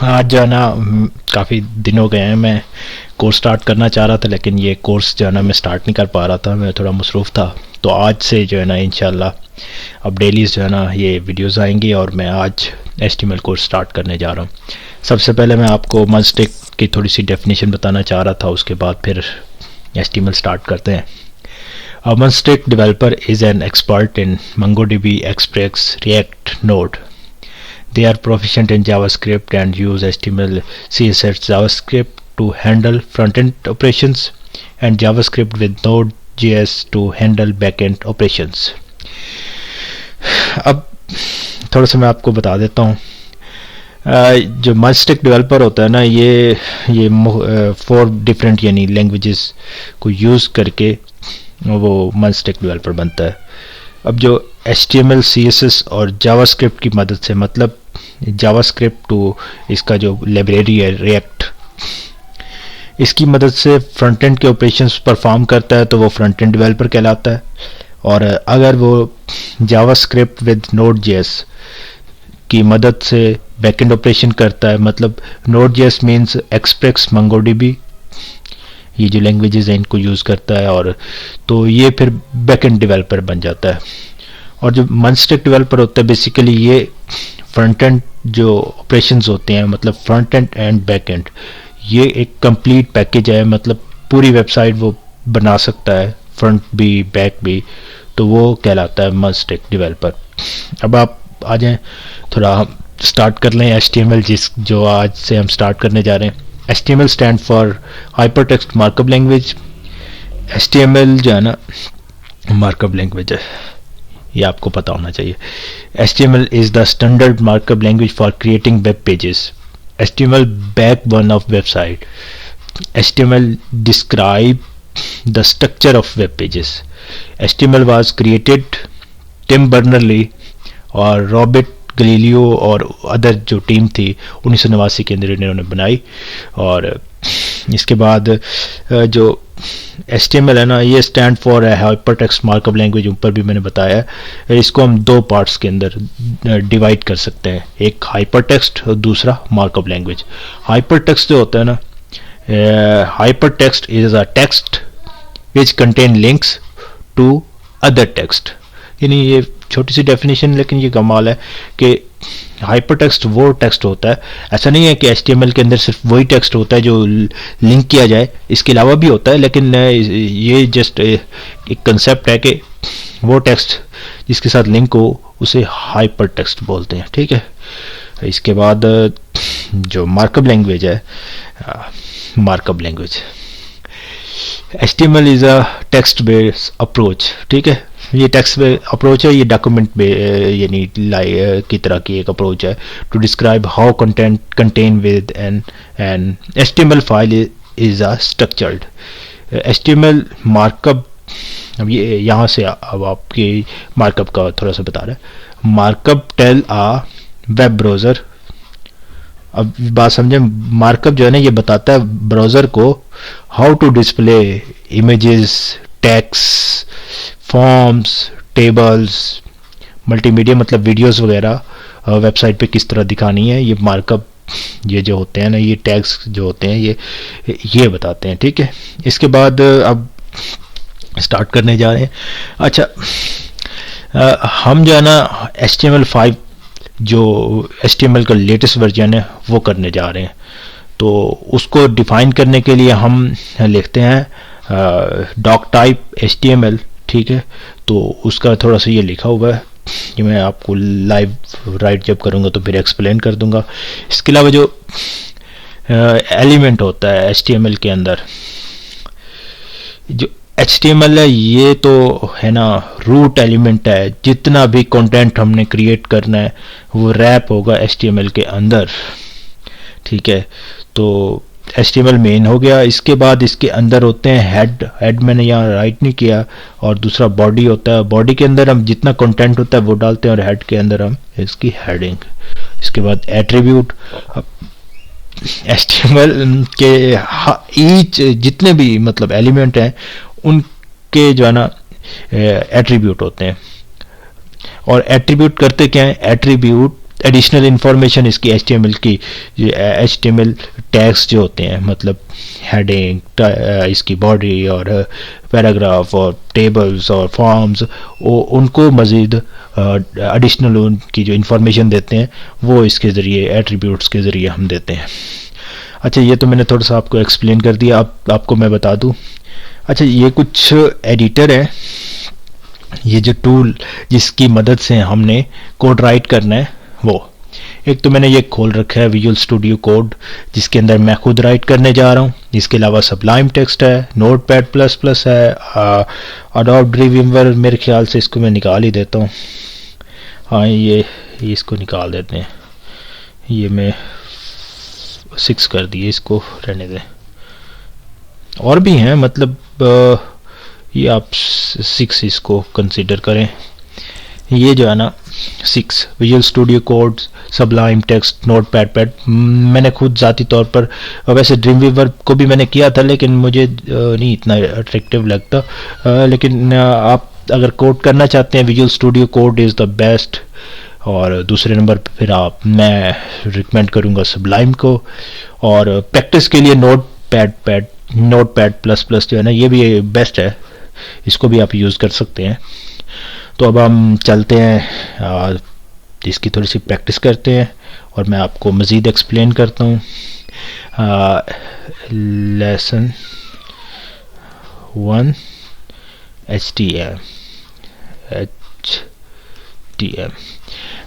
आज जो है ना काफ़ी दिन हो गए हैं। मैं कोर्स स्टार्ट करना चाह रहा था, लेकिन ये कोर्स जो है ना मैं स्टार्ट नहीं कर पा रहा था, मैं थोड़ा मसरूफ़ था। तो आज से जो है ना इंशाल्लाह अब डेलीज़ जो है ना ये वीडियोस आएंगी और मैं आज HTML कोर्स स्टार्ट करने जा रहा हूँ। सबसे पहले मैं आपको मस्टिक की थोड़ी सी डेफिनेशन बताना चाह रहा था, उसके बाद फिर HTML स्टार्ट करते हैं। A Munstick developer is an expert in MongoDB, Express, React, Node. They are proficient in JavaScript and use HTML, CSS, JavaScript to handle front-end operations and JavaScript with Node.js to handle back-end operations. अब थोड़ा सा मैं आपको बता देता हूँ। जो मस्टिक developer होता है ना, ये 4 डिफरेंट यानी लैंग्वेजेस को यूज़ करके वो मस्टिक डेवलपर बनता है। अब जो HTML, CSS और जावास्क्रिप्ट की मदद से, मतलब जावास्क्रिप्ट टू इसका जो लाइब्रेरी है रिएक्ट, इसकी मदद से फ्रंट एंड के ऑपरेशंस परफॉर्म करता है तो वो फ्रंट एंड डेवलपर कहलाता है। और अगर वो जावास्क्रिप्ट विद Node.js की मदद से बैकएंड ऑपरेशन करता है, मतलब Node.js मीन्स एक्सप्रेस MongoDB, ये जो लैंग्वेजेस हैं इनको यूज़ करता है, और तो ये फिर बैकएंड डेवलपर बन जाता है। और जो मस्टिक डेवलपर होता है बेसिकली ये फ्रंट एंड जो ऑपरेशंस होते हैं, मतलब front end and back and, ये एक कंप्लीट पैकेज है। मतलब पूरी वेबसाइट वो बना सकता है, फ्रंट भी बैक भी, तो वो कहलाता है मस्टिक डेवलपर। अब आप आ जाएं, थोड़ा स्टार्ट कर लें HTML, जो आज से हम स्टार्ट करने जा रहे हैं। HTML stand for hypertext markup language. HTML जो है ना मार्कअप लैंग्वेज है, ये आपको पता होना चाहिए। HTML is the standard markup language for creating web pages. HTML backbone of website. HTML describe the structure of web pages. HTML was created Tim Berners-Lee और रॉबर्ट गलीलियो और अदर जो team थी 1989 के अंदर इन्होंने बनाई। और इसके बाद जो HTML है ना, ये stand for hypertext markup language, ऊपर भी मैंने बताया है। इसको हम 2 पार्ट्स के अंदर डिवाइड कर सकते हैं, एक हाइपरटेक्स्ट और दूसरा मार्कअप लैंग्वेज। हाइपरटेक्स्ट जो होता है ना, hypertext is a text which contain links to other text. यानी ये छोटी सी डेफिनेशन, लेकिन ये कमाल है कि हाइपरटेक्स्ट वो टेक्स्ट होता है, ऐसा नहीं है कि HTML के अंदर सिर्फ वही टेक्स्ट होता है जो लिंक किया जाए, इसके अलावा भी होता है, लेकिन ये जस्ट एक कंसेप्ट है कि वो टेक्स्ट जिसके साथ लिंक हो उसे हाइपरटेक्स्ट बोलते हैं, ठीक है। इसके बाद जो मार्कअप लैंग्वेज है, markup language HTML is a text based approach, ठीक है। ये टेक्स्ट अप्रोच है, ये डॉक्यूमेंट यानी की तरह की एक अप्रोच है to describe how content contain with an HTML file is a structured HTML markup. अब ये यहाँ से अब आपके मार्कअप का थोड़ा सा बता रहा है। मार्कअप टेल आ वेब ब्राउज़र, अब बात समझे, मार्कअप जो है ना ये बताता है ब्राउज़र को how to display images, text, forms, tables, multimedia मतलब वीडियोस वगैरह वेबसाइट पे किस तरह दिखानी है। ये मार्कअप, ये जो होते हैं ना, ये टैग्स जो होते हैं ये बताते हैं, ठीक है। इसके बाद अब स्टार्ट करने जा रहे हैं। अच्छा, हम जो है ना HTML5 जो HTML का लेटेस्ट वर्जन है वो करने जा रहे हैं। तो उसको डिफाइन करने के लिए हम लिखते हैं डॉक टाइप HTML, ठीक है। तो उसका थोड़ा सा ये लिखा हुआ है कि मैं आपको लाइव राइट जब करूँगा तो फिर एक्सप्लेन कर दूंगा। इसके अलावा जो एलिमेंट होता है HTML के अंदर, जो HTML है ये तो है ना रूट एलिमेंट है। जितना भी कंटेंट हमने क्रिएट करना है वो रैप होगा HTML के अंदर, ठीक है। तो HTML मेन हो गया। इसके बाद इसके अंदर होते हैं हेड मैंने यहाँ राइट नहीं किया, और दूसरा बॉडी होता है। बॉडी के अंदर हम जितना कंटेंट होता है वो डालते हैं, और हेड के अंदर हम इसकी हेडिंग। इसके बाद एट्रीब्यूट, HTML के ईच जितने भी मतलब एलिमेंट हैं उनके जो है ना एट्रीब्यूट होते हैं। और एट्रीब्यूट करते क्या है, एट्रीब्यूट एडिशनल इंफॉर्मेशन इसकी HTML की, HTML टैग्स जो होते हैं, मतलब हेडिंग, इसकी बॉडी और पैराग्राफ और टेबल्स और फॉर्म्स, उनको मज़ीद एडिशनल उनकी जो इंफॉर्मेशन देते हैं वो इसके ज़रिए, एट्रीब्यूट्स के ज़रिए हम देते हैं। अच्छा, ये तो मैंने थोड़ा सा आपको एक्सप्लेन कर दिया। अब आपको मैं बता दूं, अच्छा ये कुछ एडिटर है, ये जो टूल जिसकी मदद से हमने कोड राइट करना है वो, एक तो मैंने ये खोल रखा है विजुअल स्टूडियो कोड, जिसके अंदर मैं खुद राइट करने जा रहा हूँ। इसके अलावा सबलाइम टेक्स्ट है, नोटपैड प्लस प्लस है, अडोब ड्रीमवीवर, मेरे ख्याल से इसको मैं निकाल ही देता हूँ। हाँ, ये इसको निकाल देते हैं, ये मैं 6 कर दिए, इसको रहने दें। और भी हैं, मतलब ये आप 6 इसको कंसिडर करें। ये जो है ना 6, visual studio code, Sublime text, notepad, मैंने खुद ज़ाती तौर पर, वैसे ड्रीमवीवर को भी मैंने किया था लेकिन मुझे नहीं इतना अट्रैक्टिव लगता, लेकिन आप अगर कोड करना चाहते हैं visual studio code is the best. और दूसरे नंबर पर फिर मैं रिकमेंड करूँगा सबलाइम को, और प्रैक्टिस के लिए नोटपैड प्लस प्लस जो है ना, ये भी बेस्ट है, इसको भी आप यूज़ कर सकते हैं। तो अब हम चलते हैं, इसकी थोड़ी सी प्रैक्टिस करते हैं और मैं आपको मज़ीद एक्सप्लेन करता हूँ। Lesson 1 HTML।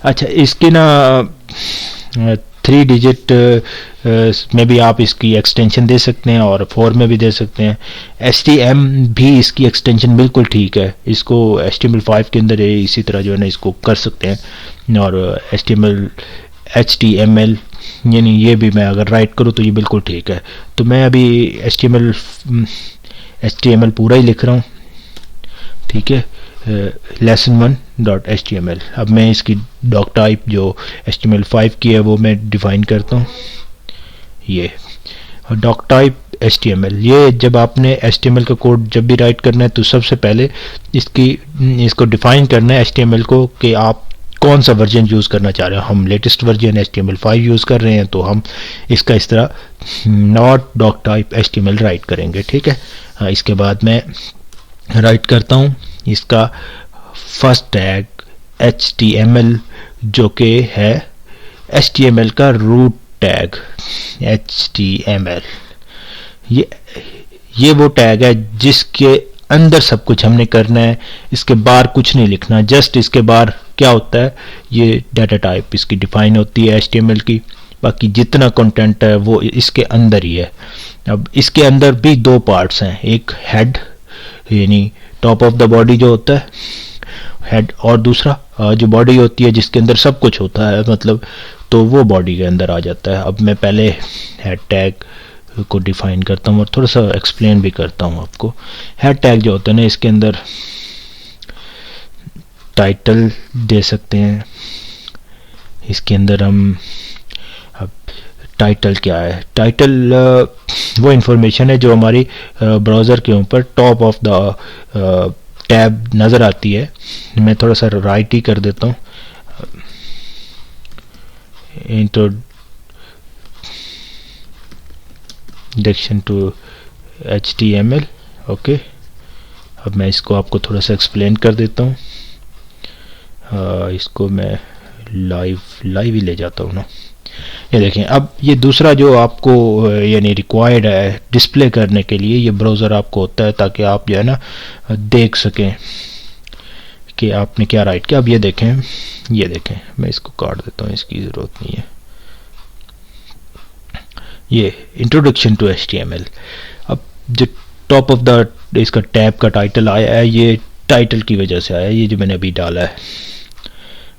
अच्छा, इसकी ना 3 डिजिट में भी आप इसकी एक्सटेंशन दे सकते हैं और 4 में भी दे सकते हैं। HTML भी इसकी एक्सटेंशन बिल्कुल ठीक है, इसको HTML5 के अंदर इसी तरह जो है ना इसको कर सकते हैं। और HTML यानी ये भी मैं अगर राइट करूँ तो ये बिल्कुल ठीक है। तो मैं अभी HTML पूरा ही लिख रहा हूँ, ठीक है, lesson1.html। अब मैं इसकी डॉक टाइप जो HTML5 की है वो मैं डिफाइन करता हूँ। ये डॉक टाइप HTML, ये जब आपने HTML का कोड जब भी राइट करना है तो सबसे पहले इसको डिफाइन करना है HTML को कि आप कौन सा वर्जन यूज़ करना चाह रहे हैं। हम लेटेस्ट वर्जन HTML5 यूज़ कर रहे हैं तो हम इसका इस तरह not doctype HTML write करेंगे, ठीक है। इसके बाद मैं राइट करता हूँ इसका फर्स्ट टैग HTML, जो कि है HTML का रूट टैग HTML। ये वो टैग है जिसके अंदर सब कुछ हमने करना है, इसके बाहर कुछ नहीं लिखना। जस्ट इसके बाहर क्या होता है, ये डाटा टाइप इसकी डिफाइन होती है HTML की, बाकी जितना कंटेंट है वो इसके अंदर ही है। अब इसके अंदर भी 2 पार्ट्स हैं, एक हेड यानी टॉप ऑफ द बॉडी जो होता है हेड, और दूसरा जो बॉडी होती है जिसके अंदर सब कुछ होता है, मतलब तो वो बॉडी के अंदर आ जाता है। अब मैं पहले हेड टैग को डिफाइन करता हूँ और थोड़ा सा एक्सप्लेन भी करता हूँ आपको। हेड टैग जो होता है ना, इसके अंदर टाइटल दे सकते हैं, इसके अंदर हम, अब टाइटल क्या है, टाइटल वो इंफॉर्मेशन है जो हमारी ब्राउज़र के ऊपर टॉप ऑफ द टैब नज़र आती है। मैं थोड़ा सा राइट ही कर देता हूँ, इंट्रोडक्शन टू HTML, ओके। अब मैं इसको आपको थोड़ा सा एक्सप्लेन कर देता हूँ। इसको मैं लाइव ही ले जाता हूँ ना। ये देखें, अब ये दूसरा जो आपको यानी रिक्वायर्ड है डिस्प्ले करने के लिए, ये ब्राउज़र आपको होता है ताकि आप जो है ना देख सकें कि आपने क्या राइट किया। अब ये देखें, मैं इसको काट देता हूँ, इसकी ज़रूरत नहीं है। ये इंट्रोडक्शन टू HTML। अब जो टॉप ऑफ द इसका टैब का टाइटल आया है, ये टाइटल की वजह से आया है, ये जो मैंने अभी डाला है।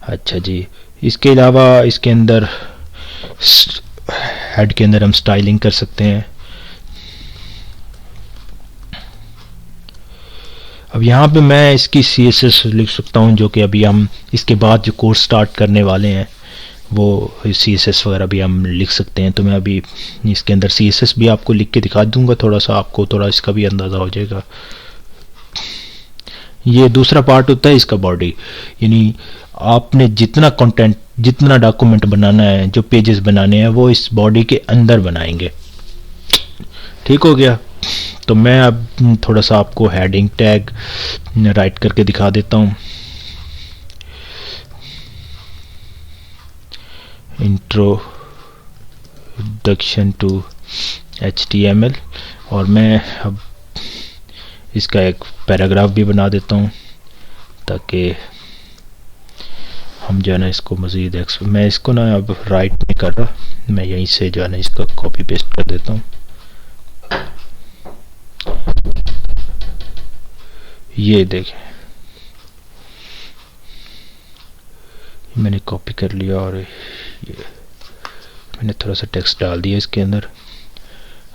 अच्छा जी, इसके अलावा इसके अंदर हेड के अंदर हम स्टाइलिंग कर सकते हैं। अब यहाँ पे मैं इसकी CSS लिख सकता हूँ, जो कि अभी हम इसके बाद जो कोर्स स्टार्ट करने वाले हैं वो CSS वगैरह भी हम लिख सकते हैं। तो मैं अभी इसके अंदर CSS भी आपको लिख के दिखा दूंगा, थोड़ा सा आपको थोड़ा इसका भी अंदाज़ा हो जाएगा। ये दूसरा पार्ट होता है इसका बॉडी, यानी आपने जितना कंटेंट, जितना डॉक्यूमेंट बनाना है, जो पेजेस बनाने हैं, वो इस बॉडी के अंदर बनाएंगे। ठीक हो गया। तो मैं अब थोड़ा सा आपको हेडिंग टैग राइट करके दिखा देता हूँ। इंट्रोडक्शन टू HTML, और मैं अब इसका एक पैराग्राफ भी बना देता हूँ ताकि हम जो है ना इसको मज़ीद मैं इसको ना अब राइट नहीं कर रहा, मैं यहीं से जो है ना इसका कॉपी पेस्ट कर देता हूँ। ये देखें, मैंने कॉपी कर लिया और ये मैंने थोड़ा सा टेक्स्ट डाल दिया इसके अंदर।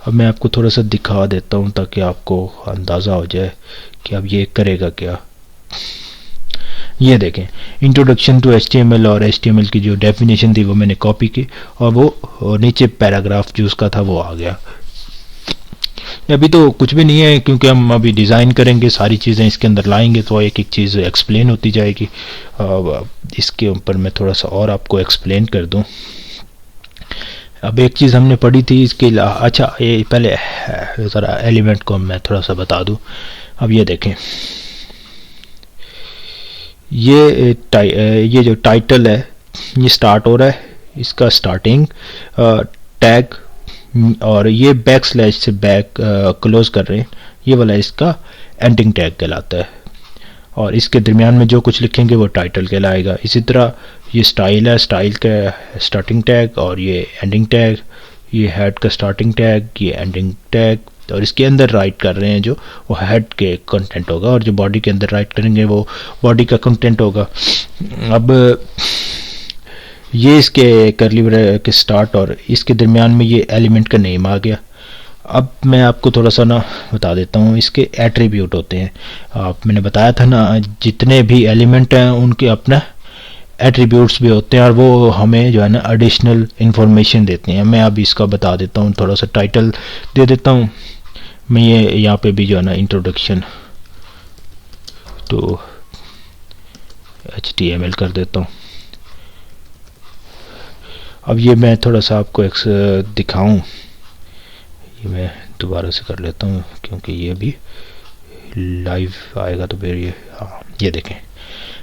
अब मैं आपको थोड़ा सा दिखा देता हूँ ताकि आपको अंदाज़ा हो जाए कि अब ये करेगा क्या। ये देखें, इंट्रोडक्शन टू HTML, और HTML की जो डेफिनेशन थी वो मैंने कॉपी की, और वो नीचे पैराग्राफ जो उसका था वो आ गया। अभी तो कुछ भी नहीं है क्योंकि हम अभी डिज़ाइन करेंगे, सारी चीज़ें इसके अंदर लाएंगे तो एक एक चीज़ एक्सप्लेन होती जाएगी। इसके ऊपर मैं थोड़ा सा और आपको एक्सप्लेन कर दूं। अब एक चीज़ हमने पढ़ी थी इसके, अच्छा ये पहले ज़रा एलिमेंट को मैं थोड़ा सा बता दूं। अब ये देखें, ये जो टाइटल है ये स्टार्ट हो रहा है, इसका स्टार्टिंग टैग, और ये बैक स्लैश से बैक क्लोज कर रहे हैं, ये वाला इसका एंडिंग टैग कहलाता है, और इसके दरमियान में जो कुछ लिखेंगे वो टाइटल कहलाएगा। इसी तरह ये स्टाइल है, स्टाइल का स्टार्टिंग टैग, और ये एंडिंग टैग, ये हेड का स्टार्टिंग टैग, ये एंडिंग टैग, और इसके अंदर राइट कर रहे हैं जो वो हेड के कंटेंट होगा, और जो बॉडी के अंदर राइट करेंगे वो बॉडी का कंटेंट होगा। अब ये इसके करली ब्रैकेट के स्टार्ट और इसके दरमियान में ये एलिमेंट का नेम आ गया। अब मैं आपको थोड़ा सा ना बता देता हूँ, इसके एट्रीब्यूट होते हैं। मैंने बताया था ना, जितने भी एलिमेंट हैं उनके अपना एट्रीब्यूट्स भी होते हैं, और वो हमें जो है ना एडिशनल इंफॉर्मेशन देते हैं। मैं अब इसका बता देता हूँ, थोड़ा सा टाइटल दे देता हूँ मैं, ये यहाँ पे भी जो है ना इंट्रोडक्शन टू HTML कर देता हूँ। अब ये मैं थोड़ा सा आपको एक दिखाऊं, ये मैं दोबारा से कर लेता हूँ क्योंकि ये भी लाइव आएगा तो फिर ये, हाँ ये देखें,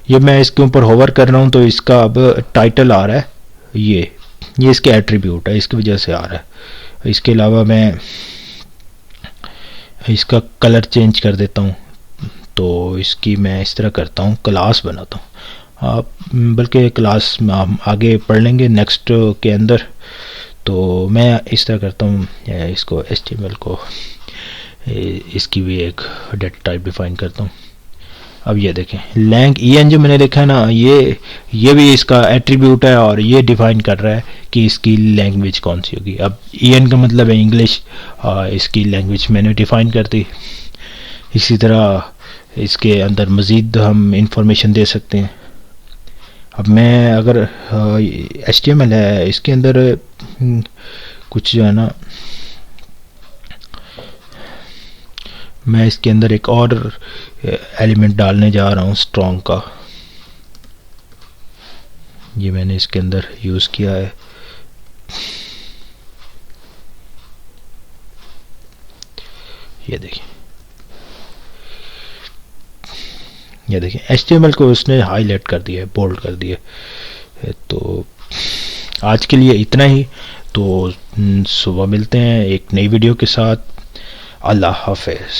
ये मैं इसके ऊपर होवर कर रहा हूँ तो इसका अब टाइटल आ रहा है, ये इसके एट्रीब्यूट है, इसकी वजह से आ रहा है। इसके अलावा मैं इसका कलर चेंज कर देता हूँ, तो इसकी मैं इस तरह करता हूँ, क्लास बनाता हूँ। आप बल्कि क्लास में हम आगे पढ़ लेंगे नेक्स्ट के अंदर। तो मैं इस तरह करता हूँ, इसको HTML को इसकी भी एक डेटा टाइप डिफाइन करता हूँ। अब ये देखें, लैंग EN जो मैंने देखा है ना, ये भी इसका एट्रीब्यूट है, और ये डिफाइन कर रहा है कि इसकी लैंग्वेज कौन सी होगी। अब EN का मतलब है इंग्लिश, इसकी लैंग्वेज मैंने डिफाइन कर दी। इसी तरह इसके अंदर मज़ीद हम इंफॉर्मेशन दे सकते हैं। अब मैं अगर HTML है, इसके अंदर कुछ जो है ना, मैं इसके अंदर एक और एलिमेंट डालने जा रहा हूँ स्ट्रॉन्ग का, ये मैंने इसके अंदर यूज़ किया है। ये देखिए HTML को उसने हाईलाइट कर दिया है, बोल्ड कर दिया है। तो आज के लिए इतना ही, तो सुबह मिलते हैं एक नई वीडियो के साथ। अल्लाह हाफ़िज़।